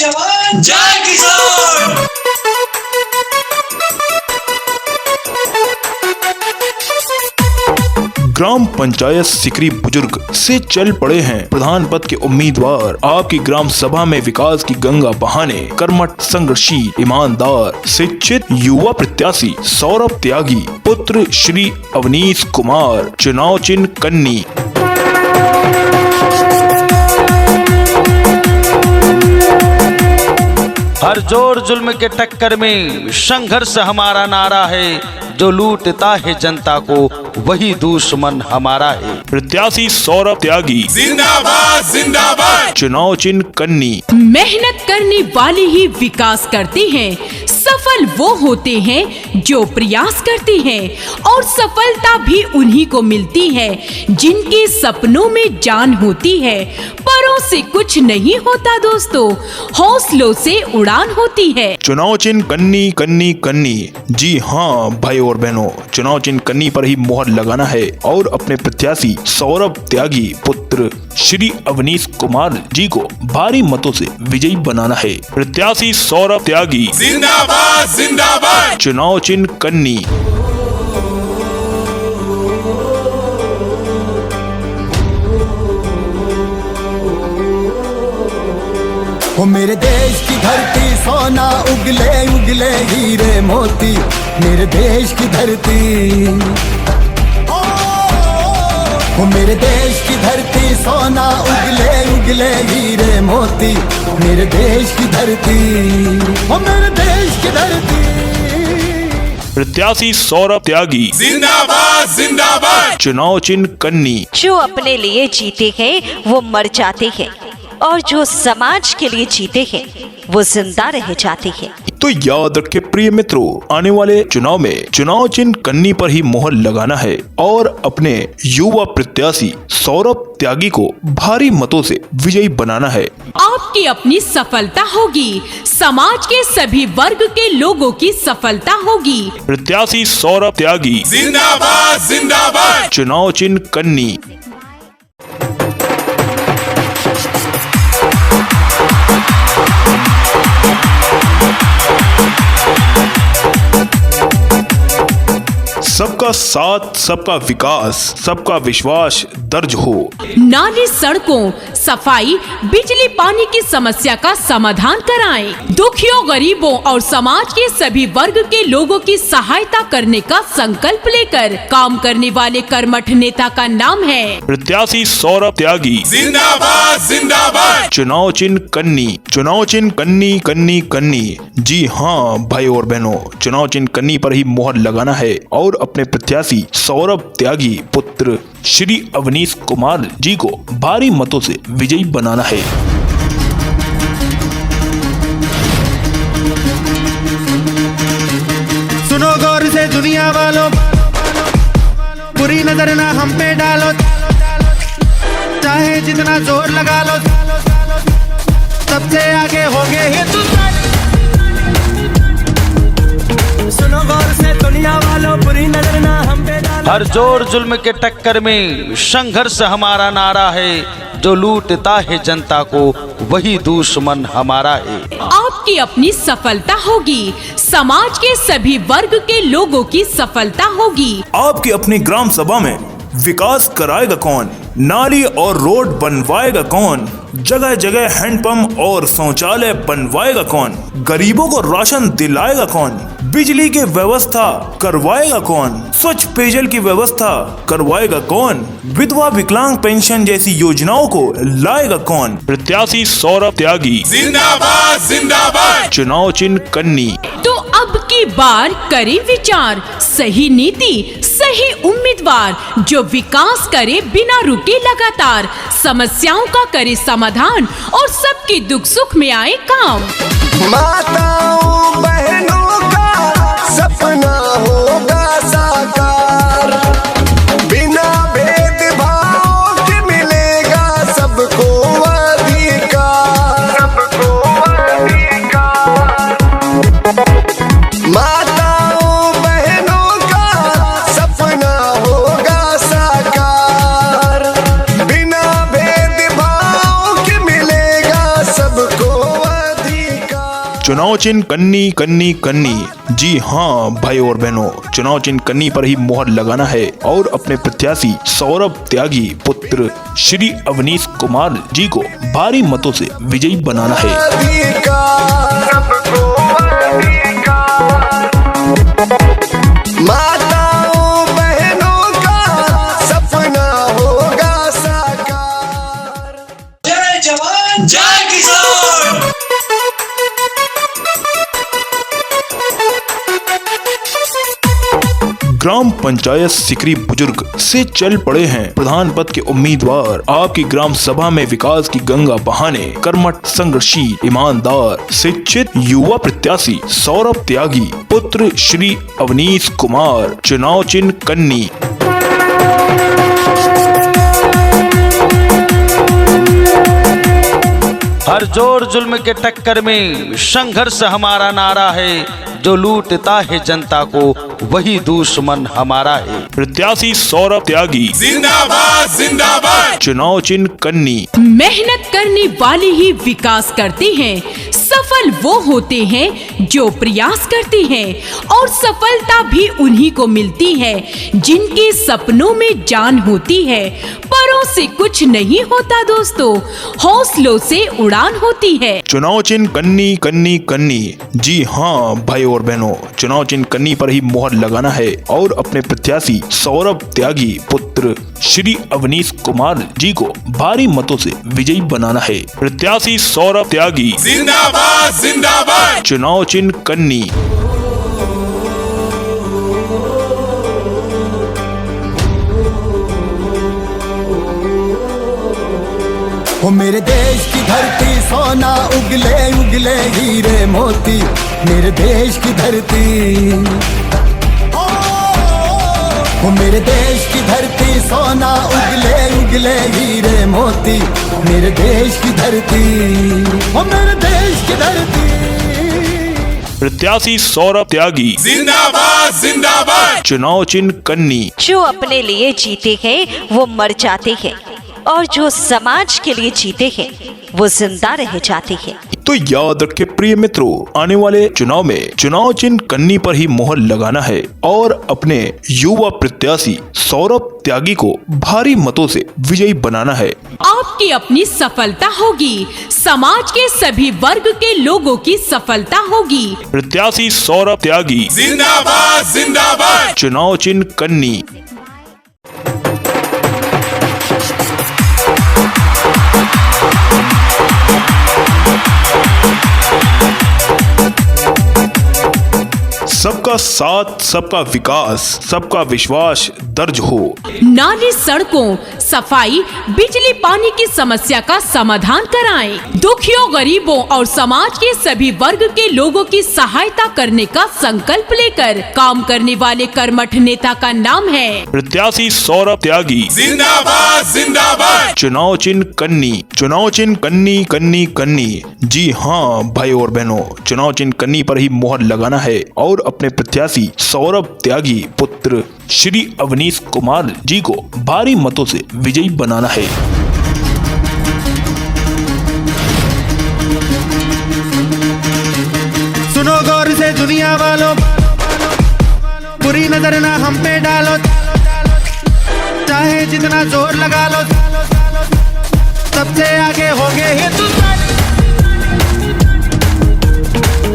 जवान जय किसान। ग्राम पंचायत सिकरी बुजुर्ग से चल पड़े हैं प्रधान पद के उम्मीदवार। आपकी ग्राम सभा में विकास की गंगा बहाने कर्मठ, संघर्षशील, ईमानदार, शिक्षित युवा प्रत्याशी सौरभ त्यागी पुत्र श्री अवनीश कुमार, चुनाव चिन्ह कन्नी। हर जोर जुल्म के टक्कर में संघर्ष हमारा नारा है, जो लूटता है जनता को वही दुश्मन हमारा है। प्रत्याशी सौरभ त्यागी जिंदाबाद जिंदाबाद। चुनाव चिन्ह कन्नी। मेहनत करने वाले ही विकास करते हैं, सफल वो होते हैं जो प्रयास करते हैं, और सफलता भी उन्हीं को मिलती है जिनके सपनों में जान होती है। परों से कुछ नहीं होता दोस्तों, हौसलों से उड़ान होती है। चुनाव चिन्ह कन्नी कन्नी कन्नी। जी हाँ भाई और बहनों, चुनाव चिन्ह कन्नी पर ही मोहर लगाना है और अपने प्रत्याशी सौरभ त्यागी पुत्र श्री अवनीश कुमार जी को भारी मतों से विजयी बनाना है। प्रत्याशी सौरभ त्यागी जिंदाबाद जिंदाबाद। चुनाव चिन्ह कन्नी। वो मेरे देश की धरती सोना उगले उगले हीरे मोती, मेरे देश की धरती। वो मेरे देश की धरती सोना उगले उगले हीरे मोती, मेरे देश की धरती, वो मेरे देश की धरती। प्रत्याशी सौरभ त्यागी जिंदाबाद जिंदाबाद। चुनाव चिन्ह कन्नी। जो अपने लिए जीते हैं वो मर जाते हैं, और जो समाज के लिए जीते हैं वो जिंदा रह जाते हैं। तो याद रखे प्रिय मित्रों, आने वाले चुनाव में चुनाव चिन्ह कन्नी पर ही मोहर लगाना है और अपने युवा प्रत्याशी सौरभ त्यागी को भारी मतों से विजयी बनाना है। आपकी अपनी सफलता होगी, समाज के सभी वर्ग के लोगों की सफलता होगी। प्रत्याशी सौरभ त्यागी जिंदाबाद जिंदाबाद। चुनाव चिन्ह कन्नी। सबका साथ, सबका विकास, सबका विश्वास दर्ज हो। नाली, सड़कों, सफाई, बिजली, पानी की समस्या का समाधान कराएं। दुखियों, गरीबों और समाज के सभी वर्ग के लोगों की सहायता करने का संकल्प लेकर काम करने वाले कर्मठ नेता का नाम है प्रत्याशी सौरभ त्यागी जिंदाबाद जिंदाबाद। चुनाव चिन्ह कन्नी। चुनाव चिन्ह कन्नी कन्नी कन्नी। जी हाँ भाई और बहनों, चुनाव चिन्ह कन्नी पर ही मोहर लगाना है और अपने प्रत्याशी सौरभ त्यागी पुत्र श्री अवनीश कुमार जी को भारी मतों से विजयी बनाना है। सुनो गौर से दुनिया वालों, बुरी नजर ना हम पे डालो, चाहे जितना जोर लगा लो, सबसे आगे होंगे हिंदुस्तान। सुनो गौर से दुनिया वालों, बुरी नजर ना हम पे डालो। हर जोर जुल्म के टक्कर में संघर्ष हमारा नारा है, जो लूटता है जनता को वही दुश्मन हमारा है। आपकी अपनी सफलता होगी, समाज के सभी वर्ग के लोगों की सफलता होगी। आपकी अपनी ग्राम सभा में विकास कराएगा कौन? नाली और रोड बनवाएगा कौन? जगह जगह हैंडपंप और शौचालय बनवाएगा कौन? गरीबों को राशन दिलाएगा कौन? बिजली की व्यवस्था करवाएगा कौन? स्वच्छ पेयजल की व्यवस्था करवाएगा कौन? विधवा विकलांग पेंशन जैसी योजनाओं को लाएगा कौन? प्रत्याशी सौरभ त्यागी जिंदाबाद जिंदाबाद। चुनाव चिन्ह कन्नी। तो अब की बार करें विचार, सही नीति, सही उम्मीदवार, जो विकास करे बिना रुके लगातार, समस्याओं का करे समाधान और सबके दुख सुख में आए काम। माताओं बहनों का सपना होगा साकार, बिना भेदभाव के मिलेगा सबको अधिकार, सबको अधिकार। माताओं बहनों का सपना होगा साकार, बिना भेदभाव के मिलेगा सबको अधिकार। चुनाव चिन्ह कन्नी कन्नी कन्नी। जी हाँ भाई और बहनों, चुनाव चिन्ह कन्नी पर ही मोहर लगाना है और अपने प्रत्याशी सौरभ त्यागी पुत्र श्री अवनीश कुमार जी को भारी मतों से विजयी बनाना है। माताओं बहनों का सपना होगा साकार। जय जवान जय किसान। ग्राम पंचायत सिकरी बुजुर्ग से चल पड़े हैं प्रधान पद के उम्मीदवार। आपकी ग्राम सभा में विकास की गंगा बहाने कर्मठ संघर्षशील ईमानदार शिक्षित युवा प्रत्याशी सौरभ त्यागी पुत्र श्री अवनीश कुमार। चुनाव चिन्ह कन्नी। हर जोर जुल्म के टक्कर में संघर्ष हमारा नारा है। जो लूटता है जनता को वही दुश्मन हमारा है। प्रत्याशी सौरभ त्यागी जिंदाबाद जिंदाबाद। चुनाव चिन्ह कन्नी। मेहनत करने वाले ही विकास करते हैं। सफल वो होते हैं जो प्रयास करते हैं और सफलता भी उन्हीं को मिलती है जिनके सपनों में जान होती है। परों से कुछ नहीं होता दोस्तों, हौसलों से उड़ान होती है। चुनाव चिन्ह कन्नी कन्नी कन्नी। जी हाँ भाई और बहनों, चुनाव चिन्ह कन्नी पर ही मोहर लगाना है और अपने प्रत्याशी सौरभ त्यागी पुत्र श्री अवनीश कुमार जी को भारी मतों से विजयी बनाना है। प्रत्याशी सौरभ त्यागी जिंदाबाद जिंदाबाद। चुनाव चिन्ह कन्नी। हो मेरे देश की धरती सोना उगले उगले हीरे मोती। मेरे देश की धरती, हो मेरे देश की धरती सोना उगले उगले हीरे मोती। मेरे देश की धरती, हो मेरे देश की धरती। प्रत्याशी सौरभ त्यागी जिंदाबाद जिंदाबाद। चुनाव चिन्ह कन्नी। जो अपने लिए जीते हैं वो मर जाते हैं और जो समाज के लिए जीते हैं वो जिंदा रह जाते हैं। तो याद रखे प्रिय मित्रों, आने वाले चुनाव में चुनाव चिन्ह कन्नी पर ही मोहर लगाना है और अपने युवा प्रत्याशी सौरभ त्यागी को भारी मतों से विजयी बनाना है। आपकी अपनी सफलता होगी, समाज के सभी वर्ग के लोगों की सफलता होगी। प्रत्याशी सौरभ त्यागी जिंदाबाद जिंदाबाद। चुनाव चिन्ह कन्नी। सबका साथ, सबका विकास, सबका विश्वास दर्ज हो। नाली, सड़कों, सफाई, बिजली, पानी की समस्या का समाधान कराएं। दुखियों, गरीबों और समाज के सभी वर्ग के लोगों की सहायता करने का संकल्प लेकर काम करने वाले कर्मठ नेता का नाम है प्रत्याशी सौरभ त्यागी जिंदाबाद जिंदाबाद। चुनाव चिन्ह कन्नी। चुनाव चिन्ह कन्नी कन्नी कन्नी। जी हाँ भाई और बहनों, चुनाव चिन्ह कन्नी पर ही मोहर लगाना है और अपने प्रत्याशी सौरभ त्यागी पुत्र श्री अवनीश कुमार जी को भारी मतों से विजयी बनाना है। सुनो गौर से दुनिया वालों, बुरी नजर ना हम पे डालो। चाहे जितना जोर लगा लो, सबसे आगे होंगे हिंदुस्तान।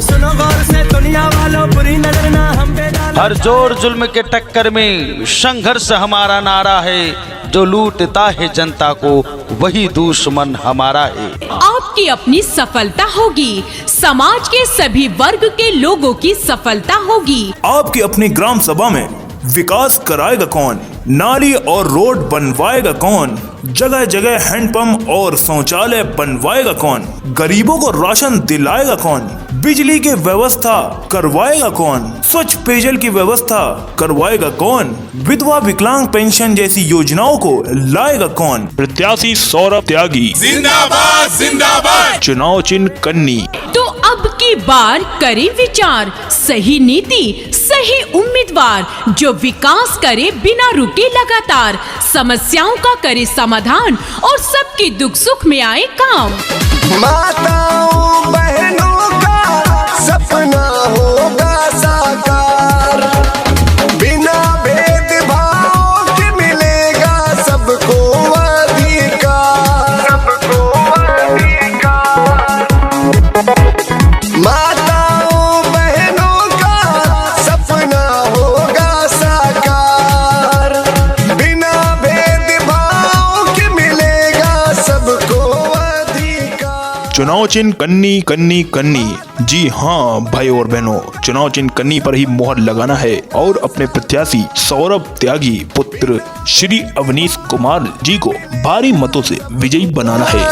सुनो गौर से दुनिया वालों, बुरी नजर ना हम पे डालो। हर जोर जुल्म के टक्कर में संघर्ष हमारा नारा है। जो लूटता है जनता को वही दुश्मन हमारा है। आपकी अपनी सफलता होगी, समाज के सभी वर्ग के लोगों की सफलता होगी। आपकी अपनी ग्राम सभा में विकास कराएगा कौन? नाली और रोड बनवाएगा कौन? जगह जगह हैंडपंप और शौचालय बनवाएगा कौन? गरीबों को राशन दिलाएगा कौन? बिजली की व्यवस्था करवाएगा कौन? स्वच्छ पेयजल की व्यवस्था करवाएगा कौन? विधवा विकलांग पेंशन जैसी योजनाओं को लाएगा कौन? प्रत्याशी सौरभ त्यागी जिंदाबाद जिंदाबाद। चुनाव चिन्ह कन्नी। तो अब की बार करें विचार, सही नीति, सही उम्मीदवार, जो विकास करे बिना रुके लगातार, समस्याओं का करे समाधान और सबके दुख सुख में आए काम। माताओं बहनों का चुनाव चिन्ह कन्नी कन्नी कन्नी। जी हाँ भाई और बहनों, चुनाव चिन्ह कन्नी पर ही मोहर लगाना है और अपने प्रत्याशी सौरभ त्यागी पुत्र श्री अवनीश कुमार जी को भारी मतों से विजयी बनाना है।